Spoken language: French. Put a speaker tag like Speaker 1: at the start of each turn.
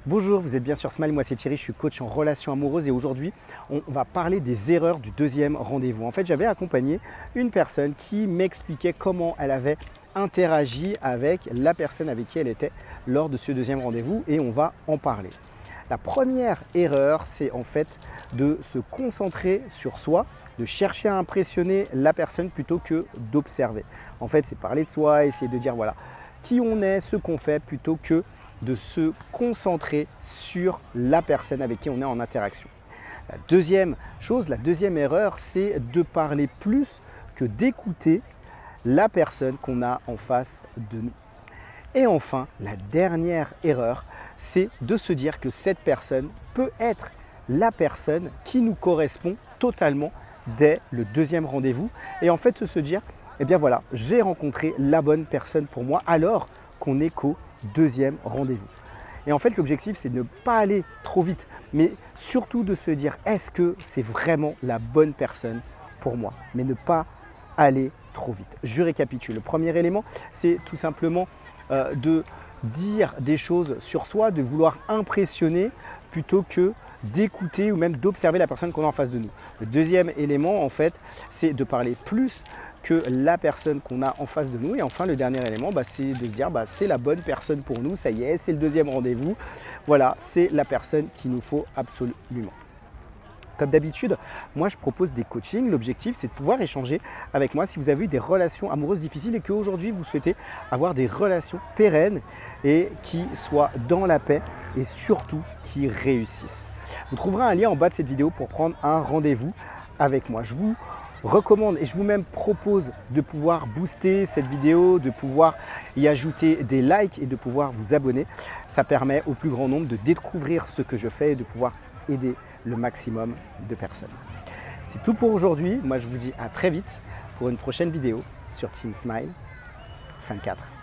Speaker 1: Bonjour, vous êtes bien sur Smile, moi c'est Thierry, je suis coach en relations amoureuses et aujourd'hui on va parler des erreurs du deuxième rendez-vous. En fait, j'avais accompagné une personne qui m'expliquait comment elle avait interagi avec la personne avec qui elle était lors de ce deuxième rendez-vous et on va en parler. La première erreur, c'est en fait de se concentrer sur soi, de chercher à impressionner la personne plutôt que d'observer. En fait, c'est parler de soi, essayer de dire voilà qui on est, ce qu'on fait plutôt que de se concentrer sur la personne avec qui on est en interaction. La deuxième chose, la deuxième erreur, c'est de parler plus que d'écouter la personne qu'on a en face de nous. Et enfin, la dernière erreur, c'est de se dire que cette personne peut être la personne qui nous correspond totalement dès le deuxième rendez-vous. Et en fait, se dire, eh bien voilà, j'ai rencontré la bonne personne pour moi alors qu'on n'est qu'au deuxième rendez-vous. Et en fait, l'objectif, c'est de ne pas aller trop vite, mais surtout de se dire, est-ce que c'est vraiment la bonne personne pour moi? Mais ne pas aller trop vite. Je récapitule. Le premier élément, c'est tout simplement de dire des choses sur soi, de vouloir impressionner plutôt que d'écouter ou même d'observer la personne qu'on a en face de nous. Le deuxième élément, en fait, c'est de parler plus que la personne qu'on a en face de nous. Et enfin, le dernier élément, c'est de se dire c'est la bonne personne pour nous, ça y est, c'est le deuxième rendez-vous. Voilà, c'est la personne qu'il nous faut absolument. Comme d'habitude, moi je propose des coachings. L'objectif, c'est de pouvoir échanger avec moi si vous avez eu des relations amoureuses difficiles et qu'aujourd'hui vous souhaitez avoir des relations pérennes et qui soient dans la paix et surtout qui réussissent. Vous trouverez un lien en bas de cette vidéo pour prendre un rendez-vous avec moi. Je vous recommande et je vous même propose de pouvoir booster cette vidéo, de pouvoir y ajouter des likes et de pouvoir vous abonner. Ça permet au plus grand nombre de découvrir ce que je fais et de pouvoir aider le maximum de personnes. C'est tout pour aujourd'hui. Moi, je vous dis à très vite pour une prochaine vidéo sur Team Smile 24.